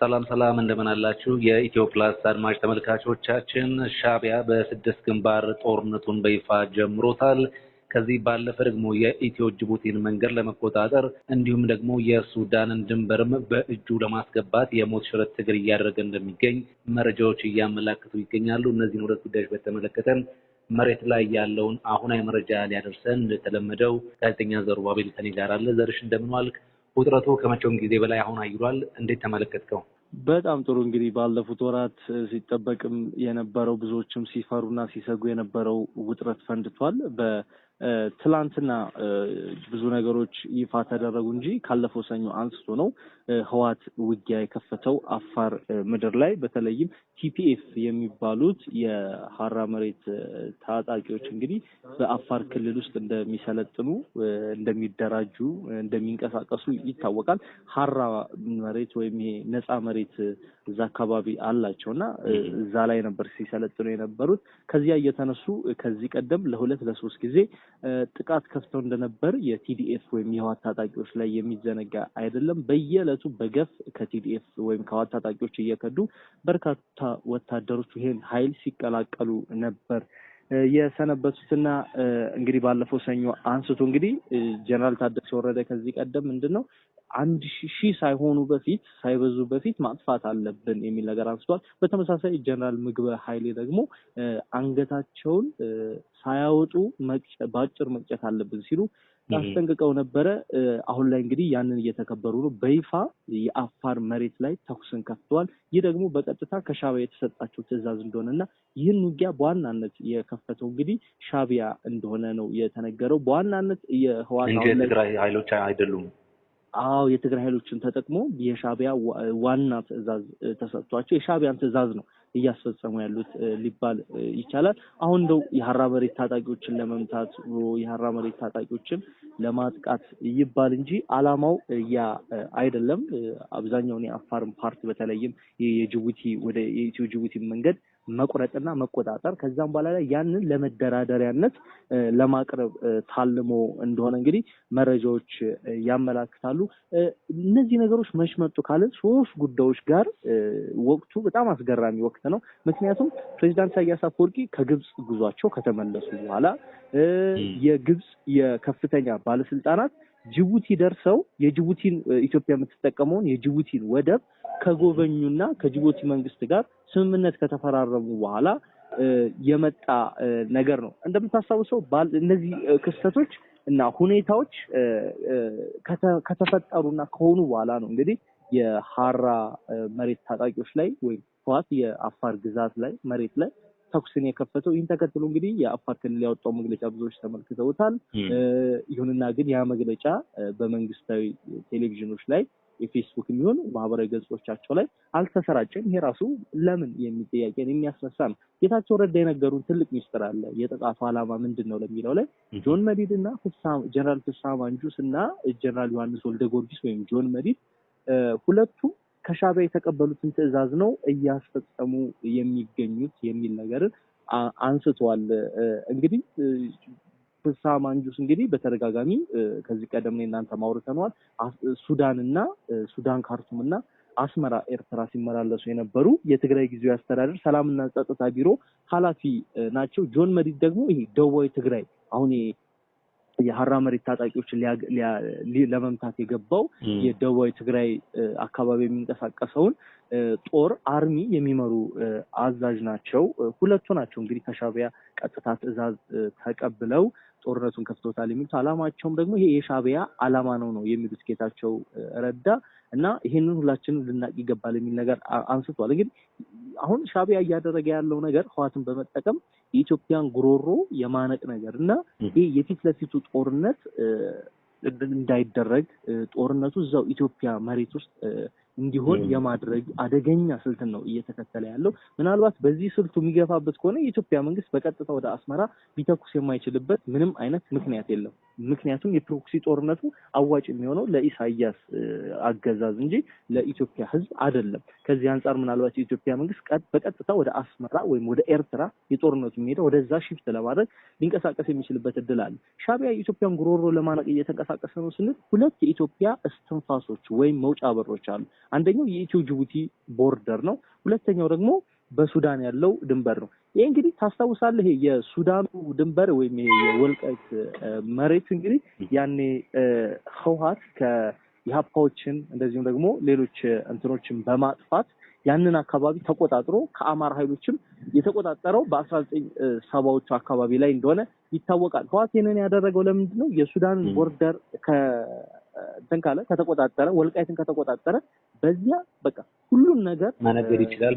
ሰላም ሰላም እንደምን አላችሁ የኢትዮ ፕላስ አድማጭ ተመልካቾቻችን። ሻዕቢያ በስድስት ግንባር ጦርነቱን በይፋ ጀምሮታል። ከዚህ ባለፈ ደግሞ የኢትዮ ጅቡቲን መንገድ ለመቆጣጠር እንዲሁም ደግሞ የሱዳንን ድንበርም በእጁ ለማስገባት የሞት ሽረት ትግል እያደረገ እንደሚገኝ መረጃዎች እያመላክቱ ይገኛሉ። እነዚህን ሁለት ጉዳዮች በተመለከተ መሬት ላይ ያለውን አሁናዊ መረጃ ሊያደርሰን እንደተለመደው ጋዜጠኛ ዘሩባቤል ከኔ ጋር አለ። ዘርሽ እንደምን ዋልክ? ውጥረቱ ከመቼውም ጊዜ በላይ አሁን አይሏል። እንዴት ተመለከትከው? በጣም ጥሩ። እንግዲህ ባለፉት ወራት ሲጠበቅም የነበረው ብዙዎችም ሲፈሩና ሲሰጉ የነበረው ውጥረት ፈንድቷል። ትላንትና ብዙ ነገሮች ይፋ ተደረጉ እንጂ ካለፈው ሰኞ አንስቶ ነው ህዋት ውጊያ የከፈተው አፋር ምድር ላይ። በተለይም ቲፒኤፍ የሚባሉት የሐራ መሬት ታጣቂዎች እንግዲህ በአፋር ክልል ውስጥ እንደሚሰለጥኑ እንደሚደራጁ እንደሚንቀሳቀሱ ይታወቃል። ሐራ መሬት ወይም ይሄ ነፃ መሬት እዛ አካባቢ አላቸውና እዛ ላይ ነበር ሲሰለጥኑ የነበሩት። ከዚያ እየተነሱ ከዚህ ቀደም ለ2-3 ጊዜ ጥቃት ከፍተው እንደነበር የቲዲኤፍ ወይም የህዋት ታጣቂዎች ላይ የሚዘነጋ አይደለም። በየዕለቱ በገፍ ከቲዲኤፍ ወይም ከህዋት ታጣቂዎች እየከዱ በርካታ ወታደሮች ይሄን ኃይል ሲቀላቀሉ ነበር የሰነበቱትና እንግዲህ ባለፈው ሰኞ አንስቶ እንግዲህ ጀነራል ታደሰ ወረደ ከዚህ ቀደም ምንድነው 1000 ሳይሆኑ በፊት ሳይበዙ በፊት ማጥፋት አለብን የሚል ነገር አንስቷል። በተመሳሳይ ጀነራል ምግበ ኃይሌ ደግሞ አንገታቸውን ሳያወጡ ባጭር መቅጨት አለብን ሲሉ ታስጠንቅቀው ነበረ። አሁን ላይ እንግዲህ ያንን እየተከበሩ ነው። በይፋ የአፋር መሬት ላይ ተኩስን ከፍተዋል። ይህ ደግሞ በቀጥታ ከሻዕቢያ የተሰጣቸው ትዕዛዝ እንደሆነና ይህን ውጊያ በዋናነት የከፈተው እንግዲህ ሻዕቢያ እንደሆነ ነው የተነገረው። በዋናነት የህዋት የትግራይ ኃይሎች አይደሉም። የትግራይ ኃይሎችን ተጠቅሞ የሻዕቢያ ዋና ትዕዛዝ ተሰጥቷቸው የሻዕቢያን ትዕዛዝ ነው እያስፈጸሙ ያሉት ሊባል ይቻላል። አሁን እንደው የሐራ መሬት ታጣቂዎችን ለመምታት የሐራ መሬት ታጣቂዎችን ለማጥቃት ይባል እንጂ አላማው ያ አይደለም። አብዛኛውን የአፋርን ፓርት በተለይም የጅቡቲ ወደ የኢትዮ ጅቡቲ መንገድ መቁረጥና መቆጣጠር ከዛም በኋላ ላይ ያንን ለመደራደሪያነት ለማቅረብ ታልሞ እንደሆነ እንግዲህ መረጃዎች ያመላክታሉ። እነዚህ ነገሮች መሽመጡ ካለ ሶስት ጉዳዮች ጋር ወቅቱ በጣም አስገራሚ ወቅት ነው። ምክንያቱም ፕሬዝዳንት ኢሳያስ አፈወርቂ ከግብጽ ጉዟቸው ከተመለሱ በኋላ የግብጽ የከፍተኛ ባለስልጣናት ጅቡቲ ደርሰው የጅቡቲን ኢትዮጵያ የምትጠቀመውን የጅቡቲን ወደብ ከጎበኙና ከጅቡቲ መንግስት ጋር ስምምነት ከተፈራረሙ በኋላ የመጣ ነገር ነው። እንደምታስታውሰው እነዚህ ክስተቶች እና ሁኔታዎች ከተፈጠሩና ከሆኑ በኋላ ነው እንግዲህ የሐራ መሬት ታጣቂዎች ላይ ወይም ህዋት የአፋር ግዛት ላይ መሬት ላይ ተኩስን የከፈተው። ይህን ተከትሎ እንግዲህ የአፋር ክልል ያወጣው መግለጫ ብዙዎች ተመልክተውታል። ይሁንና ግን ያ መግለጫ በመንግስታዊ ቴሌቪዥኖች ላይ የፌስቡክ የሚሆን ማህበራዊ ገጾቻቸው ላይ አልተሰራጨም። ይሄ ራሱ ለምን የሚል ጥያቄን የሚያስነሳ ነው። ጌታቸው ረዳ የነገሩን ትልቅ ሚስጥር አለ። የጥቃቱ ዓላማ ምንድነው ለሚለው ላይ ጆን መዲድና ጀነራል ፍስሐ ማንጁስ እና ጀነራል ዮሐንስ ወልደ ጊዮርጊስ ወይም ጆን መዲድ ሁለቱ ከሻዕቢያ የተቀበሉትን ትዕዛዝ ነው እያስፈጸሙ የሚገኙት የሚል ነገርን አንስተዋል። እንግዲህ ፍስሐ ማንጁስ እንግዲህ በተደጋጋሚ ከዚህ ቀደም እናንተ ማውርተናል ሱዳን ካርቱምና አስመራ ኤርትራ ሲመላለሱ የነበሩ የትግራይ ጊዜያዊ አስተዳደር ሰላምና ጸጥታ ቢሮ ኃላፊ ናቸው። ጆን መዲድ ደግሞ ይሄ ደቡባዊ ትግራይ አሁን የሐራ መሬት ታጣቂዎችን ለመምታት የገባው የደቡባዊ ትግራይ አካባቢ የሚንቀሳቀሰውን ጦር አርሚ የሚመሩ አዛዥ ናቸው። ሁለቱ ናቸው እንግዲህ ከሻዕቢያ ቀጥታ ትዕዛዝ ተቀብለው ጦርነቱን ከፍተውታል የሚሉት። አላማቸውም ደግሞ ይሄ የሻዕቢያ አላማ ነው የሚሉት ጌታቸው ረዳ እና ይሄንን ሁላችንም ልናቅ ይገባል የሚል ነገር አንስቷል። እንግዲህ አሁን ሻዕቢያ እያደረገ ያለው ነገር ህዋትን በመጠቀም የኢትዮጵያን ጉሮሮ የማነቅ ነገር እና ይሄ የፊት ለፊቱ ጦርነት እንዳይደረግ ጦርነቱ እዛው ኢትዮጵያ መሬት ውስጥ እንዲሆን የማድረግ አደገኛ ስልትን ነው እየተከተለ ያለው። ምናልባት በዚህ ስልቱ የሚገፋበት ከሆነ የኢትዮጵያ መንግስት በቀጥታ ወደ አስመራ ሊተኩስ የማይችልበት ምንም አይነት ምክንያት የለም። ምክንያቱም የፕሮክሲ ጦርነቱ አዋጭ የሚሆነው ለኢሳያስ አገዛዝ እንጂ ለኢትዮጵያ ህዝብ አይደለም። ከዚህ አንፃር ምናልባት የኢትዮጵያ መንግስት በቀጥታ ወደ አስመራ ወይም ወደ ኤርትራ የጦርነቱ የሚሄደው ወደዛ ሽፍት ለማድረግ ሊንቀሳቀስ የሚችልበት እድል አለ። ሻዕቢያ የኢትዮጵያን ጉሮሮ ለማነቅ እየተንቀሳቀሰ ነው ስንል ሁለት የኢትዮጵያ እስትንፋሶች ወይም መውጫ በሮች አሉ። አንደኛው የኢትዮ ጅቡቲ ቦርደር ነው። ሁለተኛው ደግሞ በሱዳን ያለው ድንበር ነው። ይሄ እንግዲህ ታስታውሳለህ የሱዳኑ ድንበር ወይም የወልቃይት መሬት እንግዲህ ያኔ ህወሓት ከኢሃፓዎችን እንደዚሁም ደግሞ ሌሎች እንትኖችን በማጥፋት ያንን አካባቢ ተቆጣጥሮ ከአማራ ኃይሎችም የተቆጣጠረው በ1970ዎቹ አካባቢ ላይ እንደሆነ ይታወቃል። ህወሓት ይሄንን ያደረገው ለምንድን ነው? የሱዳን ቦርደር ከተቆጣጠረ ወልቃይትን ከተቆጣጠረ በዚያ በቃ ሁሉም ነገር ማነገር ይችላል።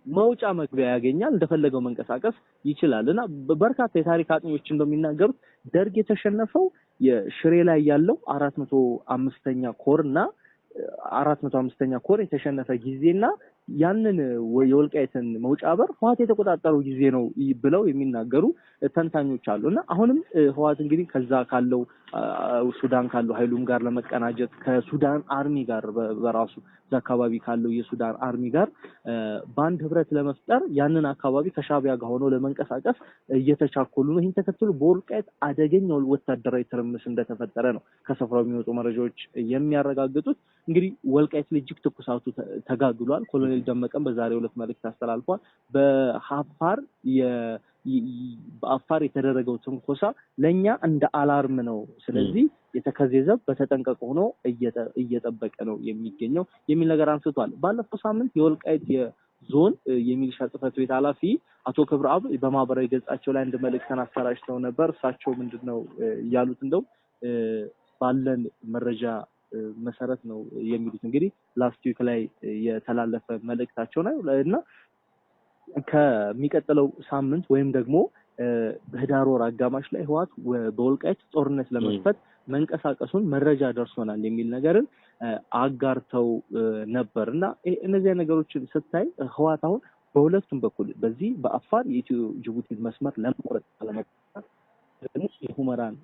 መውጫ መግቢያ ያገኛል፣ እንደፈለገው መንቀሳቀስ ይችላልና በርካታ የታሪክ አጥኚዎች እንደሚናገሩት ደርግ የተሸነፈው የሽሬ ላይ ያለው 405ኛ ኮርና 405ኛ ኮር የተሸነፈ ጊዜና ያንን የወልቃይትን መውጫ በር ህወሓት የተቆጣጠረው ጊዜ ነው ብለው የሚናገሩ ተንታኞች አሉና አሁንም ህወሓት እንግዲህ ከዛ ካለው ሱዳን ካለው ኃይሉም ጋር ለመቀናጀት ከሱዳን አርሚ ጋር በራሱ አካባቢ ካለው የሱዳን አርሚ ጋር ባንድ ህብረት ለመፍጠር ያንን አካባቢ ከሻቢያ ጋር ሆኖ ለመንቀሳቀስ እየተቻኮሉ ነው። ይህን ተከትሎ በወልቃይት አደገኛው ወታደራዊ ትርምስ እንደተፈጠረ ነው ከስፍራው የሚወጡ መረጃዎች የሚያረጋግጡት። እንግዲህ ወልቃይት ላይ እጅግ ትኩሳቱ ተጋግሏል። ኮሎኔል ደመቀም በዛሬው ዕለት መልእክት አስተላልፏል። በአፋር የተደረገው ትንኮሳ ለኛ እንደ አላርም ነው። ስለዚህ የተከዘዘብ በተጠንቀቅ ሆኖ እየጠበቀ ነው የሚገኘው የሚል ነገር አንስቷል። ባለፈው ሳምንት የወልቃይት የዞን የሚሊሻ ጽሕፈት ቤት ኃላፊ አቶ ክብረአብ በማህበራዊ ገጻቸው ላይ አንድ መልእክትን አሰራጭተው ነበር። እሳቸው ምንድነው ያሉት? እንደው ባለን መረጃ መሰረት ነው የሚሉት። እንግዲህ ላስት ዊክ ላይ የተላለፈ መልእክታቸው ነው እና ከሚቀጥለው ሳምንት ወይም ደግሞ በህዳር ወር አጋማሽ ላይ ህወሓት በወልቃይት ጦርነት ለመክፈት መንቀሳቀሱን መረጃ ደርሶናል የሚል ነገርን አጋርተው ነበርና እነዚህ ነገሮችን ስታይ ህወሓት አሁን በሁለቱም በኩል በዚህ በአፋር የኢትዮ ጅቡቲ መስመር ለመቆረጥ ደግሞ የሁመራን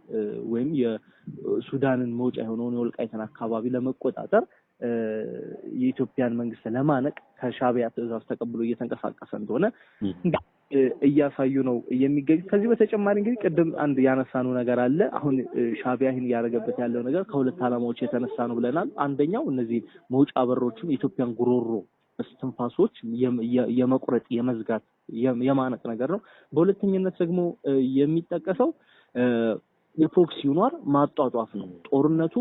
ወይም የሱዳንን መውጫ የሆነውን የወልቃይትን አካባቢ ለመቆጣጠር የኢትዮጵያን መንግስት ለማነቅ ከሻቢያ ትዕዛዝ ተቀብሎ እየተንቀሳቀሰ እንደሆነ እያሳዩ ነው የሚገኝ። ከዚህ በተጨማሪ እንግዲህ ቅድም አንድ ያነሳነው ነገር አለ። አሁን ሻቢያ ይህን እያደረገበት ያለው ነገር ከሁለት ዓላማዎች የተነሳ ነው ብለናል። አንደኛው እነዚህ መውጫ በሮችን የኢትዮጵያን ጉሮሮ እስትንፋሶች የመቁረጥ የመዝጋት የማነቅ ነገር ነው። በሁለተኛነት ደግሞ የሚጠቀሰው የፕሮክሲ ዋር ማጧጧፍ ነው። ጦርነቱ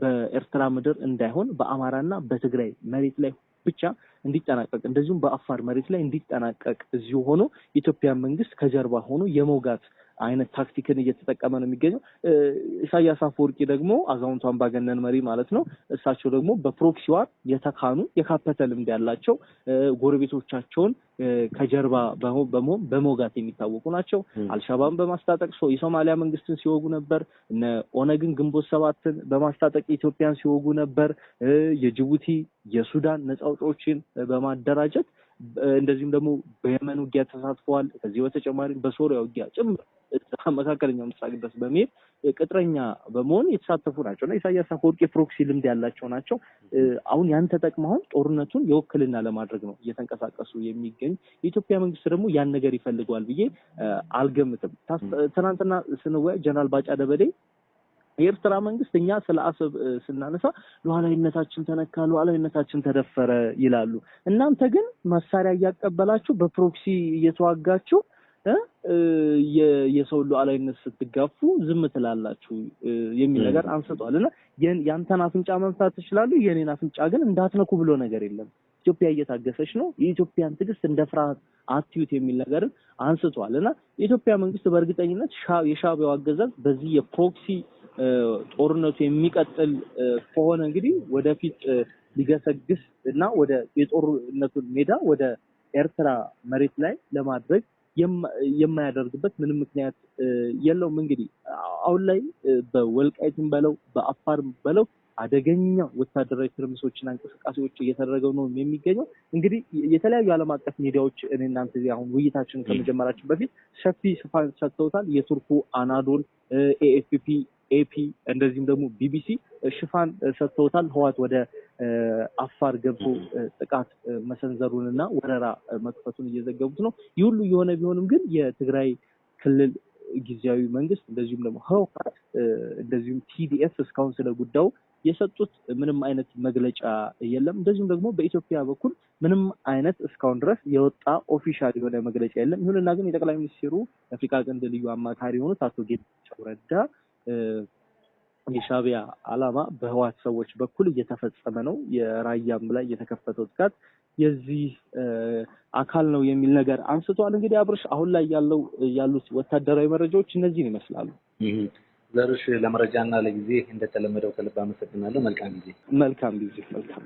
በኤርትራ ምድር እንዳይሆን በአማራና በትግራይ መሬት ላይ ብቻ እንዲጠናቀቅ እንደዚሁም በአፋር መሬት ላይ እንዲጠናቀቅ እዚሁ ሆኖ የኢትዮጵያ መንግስት ከጀርባ ሆኖ የመውጋት አይነት ታክቲክን እየተጠቀመ ነው የሚገኘው። ኢሳያስ አፈወርቂ ደግሞ አዛውንቱ አምባገነን መሪ ማለት ነው። እሳቸው ደግሞ በፕሮክሲ ዋር የተካኑ የካፐተ ልምድ ያላቸው ጎረቤቶቻቸውን ከጀርባ በመውጋት የሚታወቁ ናቸው። አልሻባብን በማስታጠቅ የሶማሊያ መንግስትን ሲወጉ ነበር። እነ ኦነግን ግንቦት ሰባትን በማስታጠቅ ኢትዮጵያን ሲወጉ ነበር። የጅቡቲ የሱዳን ነፃ አውጪዎችን በማደራጀት እንደዚህም ደግሞ በየመን ውጊያ ተሳትፈዋል። ከዚህ በተጨማሪ በሶሪያ ውጊያ ጭምር መካከለኛው ምስራቅ ድረስ በመሄድ ቅጥረኛ በመሆን የተሳተፉ ናቸው እና ኢሳያስ አፈወርቂ ፕሮክሲ ልምድ ያላቸው ናቸው። አሁን ያን ተጠቅመው ጦርነቱን የውክልና ለማድረግ ነው እየተንቀሳቀሱ የሚገኝ። የኢትዮጵያ መንግስት ደግሞ ያን ነገር ይፈልገዋል ብዬ አልገምትም። ትናንትና ስንወያይ ጀነራል ባጫ ደበሌ የኤርትራ መንግስት እኛ ስለ አሰብ ስናነሳ ሉዓላዊነታችን ተነካ፣ ሉዓላዊነታችን ተደፈረ ይላሉ። እናንተ ግን መሳሪያ እያቀበላችሁ በፕሮክሲ እየተዋጋችሁ የሰው ሉዓላዊነት ስትጋፉ ዝም ትላላችሁ የሚል ነገር አንስቷልና ያንተን አፍንጫ መምታት ትችላሉ፣ የኔን አፍንጫ ግን እንዳትነኩ ብሎ ነገር የለም። ኢትዮጵያ እየታገሰች ነው። የኢትዮጵያን ትዕግስት እንደ ፍርሃት አትዩት የሚል ነገር አንስቷልና የኢትዮጵያ መንግስት በእርግጠኝነት የሻቢያው አገዛዝ በዚህ የፕሮክሲ ጦርነቱ የሚቀጥል ከሆነ እንግዲህ ወደፊት ሊገሰግስ እና ወደ የጦርነቱን ሜዳ ወደ ኤርትራ መሬት ላይ ለማድረግ የማያደርግበት ምንም ምክንያት የለውም። እንግዲህ አሁን ላይ በወልቃይትም በለው በአፋርም በለው አደገኛ ወታደራዊ ትርምሶችና እንቅስቃሴዎች እየተደረገው ነው የሚገኘው። እንግዲህ የተለያዩ ዓለም አቀፍ ሚዲያዎች እኔ እናንተ አሁን ውይይታችንን ከመጀመራችን በፊት ሰፊ ሽፋን ሰጥተውታል። የቱርኩ አናዶል፣ ኤኤፍፒ፣ ኤፒ እንደዚህም ደግሞ ቢቢሲ ሽፋን ሰጥተውታል። ህወሓት ወደ አፋር ገብቶ ጥቃት መሰንዘሩንና ወረራ መክፈቱን እየዘገቡት ነው። ይህ ሁሉ የሆነ ቢሆንም ግን የትግራይ ክልል ጊዜያዊ መንግስት እንደዚሁም ደግሞ ህወሓት እንደዚሁም ቲዲኤፍ እስካሁን ስለ ጉዳዩ የሰጡት ምንም አይነት መግለጫ የለም። እንደዚሁም ደግሞ በኢትዮጵያ በኩል ምንም አይነት እስካሁን ድረስ የወጣ ኦፊሻል የሆነ መግለጫ የለም። ይሁንና ግን የጠቅላይ ሚኒስትሩ የአፍሪካ ቀንድ ልዩ አማካሪ የሆኑት አቶ ጌታቸው ረዳ የሻዕቢያ ዓላማ በህወሓት ሰዎች በኩል እየተፈጸመ ነው፣ የራያም ላይ የተከፈተው ጥቃት የዚህ አካል ነው የሚል ነገር አንስቷል። እንግዲህ አብርሽ አሁን ላይ ያሉት ወታደራዊ መረጃዎች እነዚህን ይመስላሉ። ዘርሽ ለመረጃና ለጊዜ እንደተለመደው ከልብ አመሰግናለሁ። መልካም ጊዜ። መልካም ጊዜ። መልካም